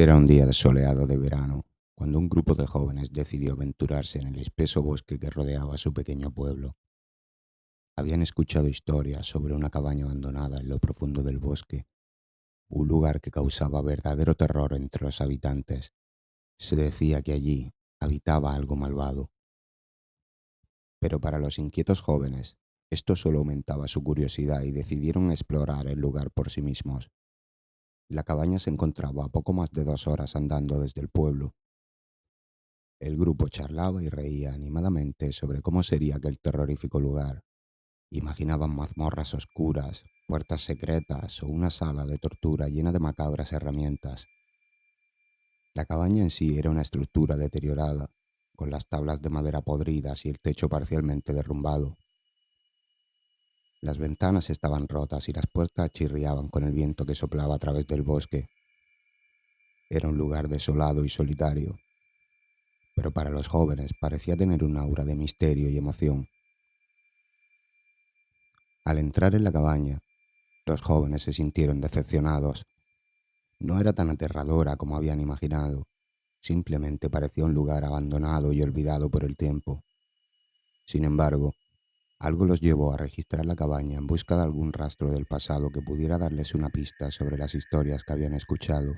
Era un día soleado de verano, cuando un grupo de jóvenes decidió aventurarse en el espeso bosque que rodeaba su pequeño pueblo. Habían escuchado historias sobre una cabaña abandonada en lo profundo del bosque, un lugar que causaba verdadero terror entre los habitantes. Se decía que allí habitaba algo malvado, pero para los inquietos jóvenes, esto solo aumentaba su curiosidad y decidieron explorar el lugar por sí mismos. La cabaña se encontraba a poco más de 2 horas andando desde el pueblo. El grupo charlaba y reía animadamente sobre cómo sería aquel terrorífico lugar. Imaginaban mazmorras oscuras, puertas secretas o una sala de tortura llena de macabras herramientas. La cabaña en sí era una estructura deteriorada, con las tablas de madera podridas y el techo parcialmente derrumbado. Las ventanas estaban rotas y las puertas chirriaban con el viento que soplaba a través del bosque. Era un lugar desolado y solitario, pero para los jóvenes parecía tener un aura de misterio y emoción. Al entrar en la cabaña, los jóvenes se sintieron decepcionados. No era tan aterradora como habían imaginado, simplemente parecía un lugar abandonado y olvidado por el tiempo. Sin embargo, algo los llevó a registrar la cabaña en busca de algún rastro del pasado que pudiera darles una pista sobre las historias que habían escuchado.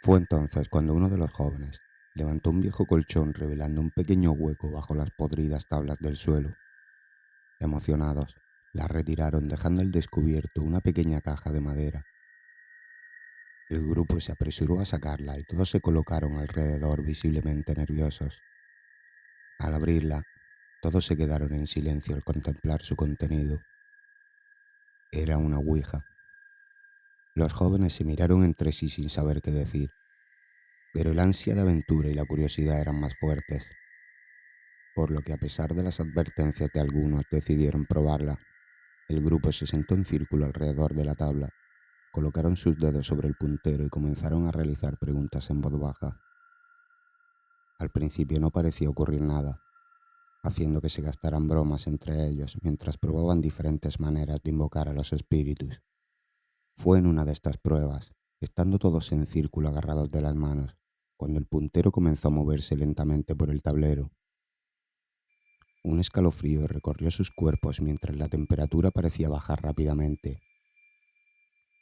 Fue entonces cuando uno de los jóvenes levantó un viejo colchón revelando un pequeño hueco bajo las podridas tablas del suelo. Emocionados, la retiraron dejando al descubierto una pequeña caja de madera. El grupo se apresuró a sacarla y todos se colocaron alrededor visiblemente nerviosos. Al abrirla, todos se quedaron en silencio al contemplar su contenido. Era una ouija. Los jóvenes se miraron entre sí sin saber qué decir, pero el ansia de aventura y la curiosidad eran más fuertes, por lo que a pesar de las advertencias de algunos decidieron probarla. El grupo se sentó en círculo alrededor de la tabla, colocaron sus dedos sobre el puntero y comenzaron a realizar preguntas en voz baja. Al principio no parecía ocurrir nada, haciendo que se gastaran bromas entre ellos mientras probaban diferentes maneras de invocar a los espíritus. Fue en una de estas pruebas, estando todos en círculo agarrados de las manos, cuando el puntero comenzó a moverse lentamente por el tablero. Un escalofrío recorrió sus cuerpos mientras la temperatura parecía bajar rápidamente.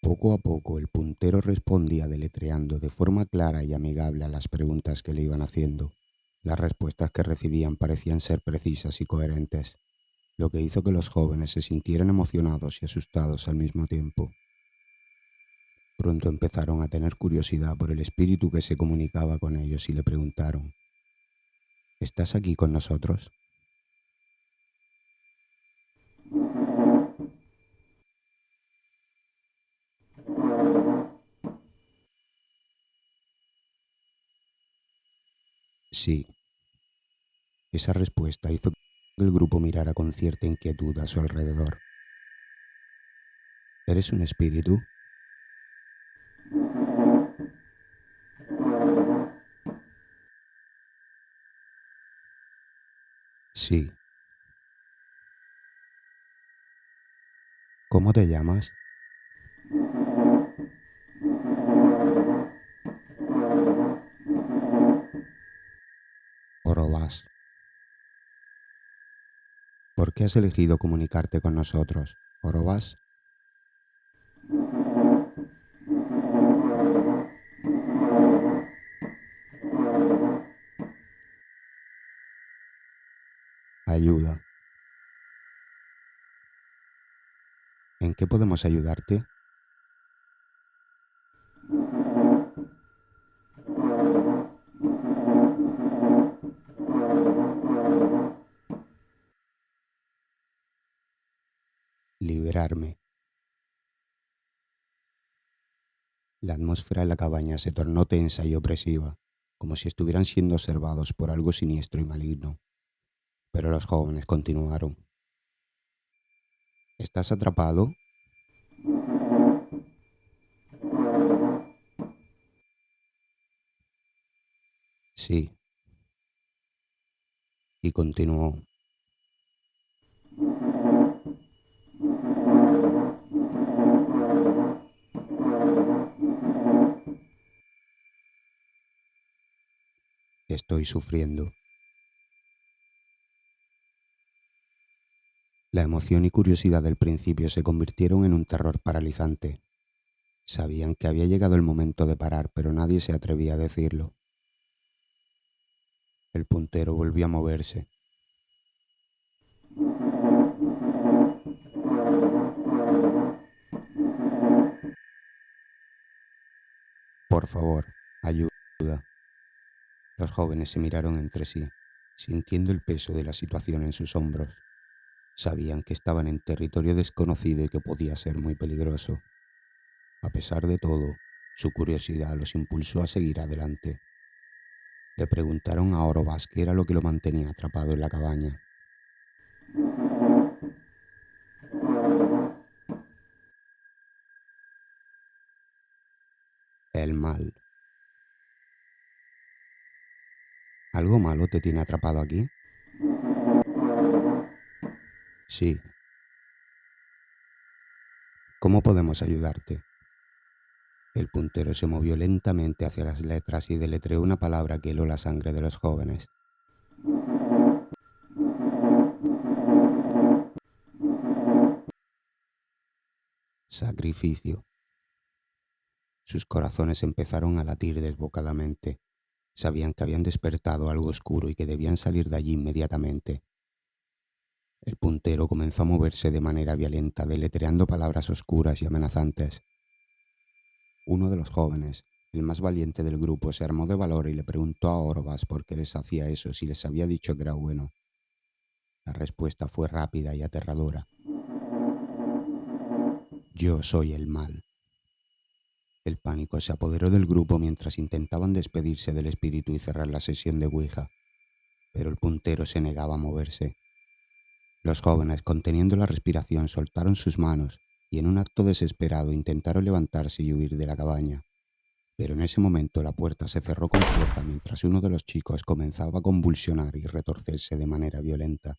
Poco a poco el puntero respondía deletreando de forma clara y amigable a las preguntas que le iban haciendo. Las respuestas que recibían parecían ser precisas y coherentes, lo que hizo que los jóvenes se sintieran emocionados y asustados al mismo tiempo. Pronto empezaron a tener curiosidad por el espíritu que se comunicaba con ellos y le preguntaron: ¿estás aquí con nosotros? Sí. Esa respuesta hizo que el grupo mirara con cierta inquietud a su alrededor. ¿Eres un espíritu? Sí. ¿Cómo te llamas? Orobás. ¿Por qué has elegido comunicarte con nosotros, Orobás? Ayuda. ¿En qué podemos ayudarte? Liberarme. La atmósfera de la cabaña se tornó tensa y opresiva, como si estuvieran siendo observados por algo siniestro y maligno. Pero los jóvenes continuaron. ¿Estás atrapado? Sí. Y continuó. Estoy sufriendo. La emoción y curiosidad del principio se convirtieron en un terror paralizante. Sabían que había llegado el momento de parar, pero nadie se atrevía a decirlo. El puntero volvió a moverse. Por favor, ayuda. Los jóvenes se miraron entre sí, sintiendo el peso de la situación en sus hombros. Sabían que estaban en territorio desconocido y que podía ser muy peligroso. A pesar de todo, su curiosidad los impulsó a seguir adelante. Le preguntaron a Orobas qué era lo que lo mantenía atrapado en la cabaña. El mal. ¿Algo malo te tiene atrapado aquí? Sí. ¿Cómo podemos ayudarte? El puntero se movió lentamente hacia las letras y deletreó una palabra que heló la sangre de los jóvenes. Sacrificio. Sus corazones empezaron a latir desbocadamente. Sabían que habían despertado algo oscuro y que debían salir de allí inmediatamente. El puntero comenzó a moverse de manera violenta, deletreando palabras oscuras y amenazantes. Uno de los jóvenes, el más valiente del grupo, se armó de valor y le preguntó a Orobas por qué les hacía eso si les había dicho que era bueno. La respuesta fue rápida y aterradora. Yo soy el mal. El pánico se apoderó del grupo mientras intentaban despedirse del espíritu y cerrar la sesión de Ouija, pero el puntero se negaba a moverse. Los jóvenes, conteniendo la respiración, soltaron sus manos y en un acto desesperado intentaron levantarse y huir de la cabaña. Pero en ese momento la puerta se cerró con fuerza mientras uno de los chicos comenzaba a convulsionar y retorcerse de manera violenta.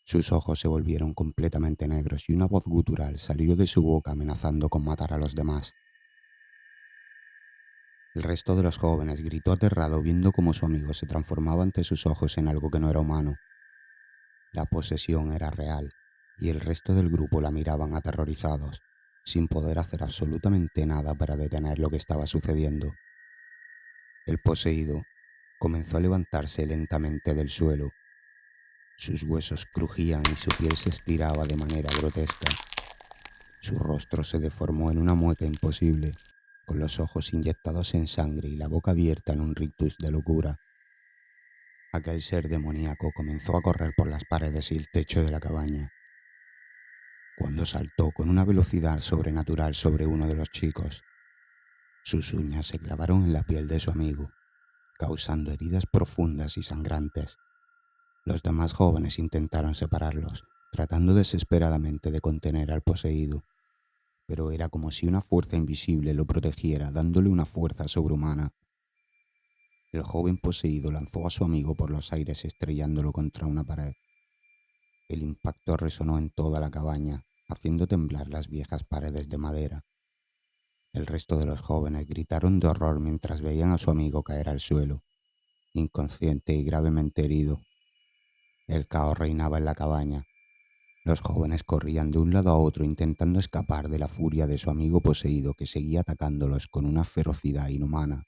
Sus ojos se volvieron completamente negros y una voz gutural salió de su boca amenazando con matar a los demás. El resto de los jóvenes gritó aterrado viendo cómo su amigo se transformaba ante sus ojos en algo que no era humano. La posesión era real y el resto del grupo la miraban aterrorizados, sin poder hacer absolutamente nada para detener lo que estaba sucediendo. El poseído comenzó a levantarse lentamente del suelo. Sus huesos crujían y su piel se estiraba de manera grotesca. Su rostro se deformó en una mueca imposible, con los ojos inyectados en sangre y la boca abierta en un rictus de locura. Aquel ser demoníaco comenzó a correr por las paredes y el techo de la cabaña. Cuando saltó con una velocidad sobrenatural sobre uno de los chicos, sus uñas se clavaron en la piel de su amigo, causando heridas profundas y sangrantes. Los demás jóvenes intentaron separarlos, tratando desesperadamente de contener al poseído, pero era como si una fuerza invisible lo protegiera, dándole una fuerza sobrehumana. El joven poseído lanzó a su amigo por los aires estrellándolo contra una pared. El impacto resonó en toda la cabaña, haciendo temblar las viejas paredes de madera. El resto de los jóvenes gritaron de horror mientras veían a su amigo caer al suelo, inconsciente y gravemente herido. El caos reinaba en la cabaña. Los jóvenes corrían de un lado a otro intentando escapar de la furia de su amigo poseído que seguía atacándolos con una ferocidad inhumana.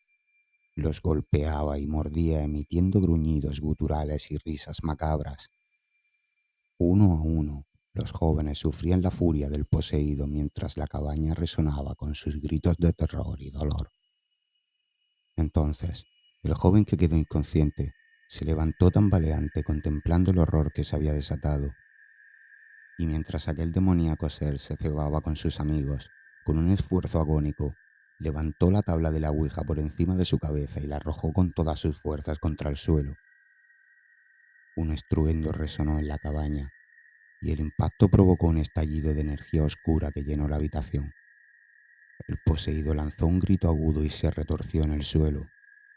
Los golpeaba y mordía emitiendo gruñidos guturales y risas macabras. Uno a uno, los jóvenes sufrían la furia del poseído mientras la cabaña resonaba con sus gritos de terror y dolor. Entonces, el joven que quedó inconsciente se levantó tambaleante contemplando el horror que se había desatado. Y mientras aquel demoníaco ser se cebaba con sus amigos, con un esfuerzo agónico, levantó la tabla de la ouija por encima de su cabeza y la arrojó con todas sus fuerzas contra el suelo. Un estruendo resonó en la cabaña, y el impacto provocó un estallido de energía oscura que llenó la habitación. El poseído lanzó un grito agudo y se retorció en el suelo,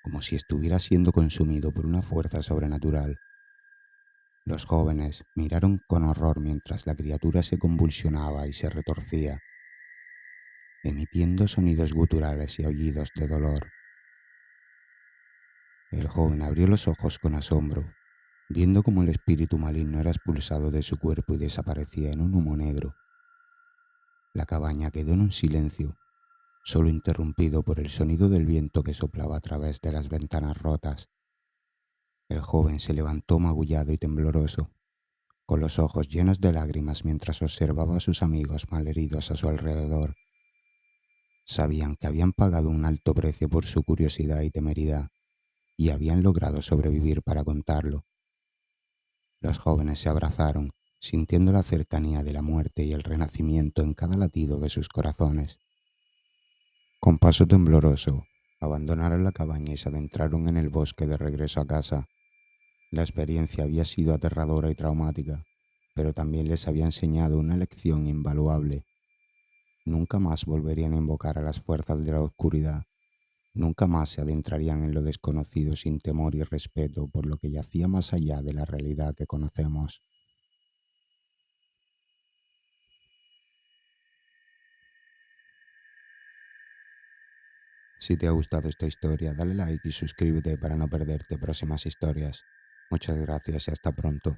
como si estuviera siendo consumido por una fuerza sobrenatural. Los jóvenes miraron con horror mientras la criatura se convulsionaba y se retorcía, emitiendo sonidos guturales y aullidos de dolor. El joven abrió los ojos con asombro, viendo cómo el espíritu maligno era expulsado de su cuerpo y desaparecía en un humo negro. La cabaña quedó en un silencio, solo interrumpido por el sonido del viento que soplaba a través de las ventanas rotas. El joven se levantó magullado y tembloroso, con los ojos llenos de lágrimas mientras observaba a sus amigos malheridos a su alrededor. Sabían que habían pagado un alto precio por su curiosidad y temeridad, y habían logrado sobrevivir para contarlo. Los jóvenes se abrazaron, sintiendo la cercanía de la muerte y el renacimiento en cada latido de sus corazones. Con paso tembloroso, abandonaron la cabaña y se adentraron en el bosque de regreso a casa. La experiencia había sido aterradora y traumática, pero también les había enseñado una lección invaluable. Nunca más volverían a invocar a las fuerzas de la oscuridad. Nunca más se adentrarían en lo desconocido sin temor y respeto por lo que yacía más allá de la realidad que conocemos. Si te ha gustado esta historia, dale like y suscríbete para no perderte próximas historias. Muchas gracias y hasta pronto.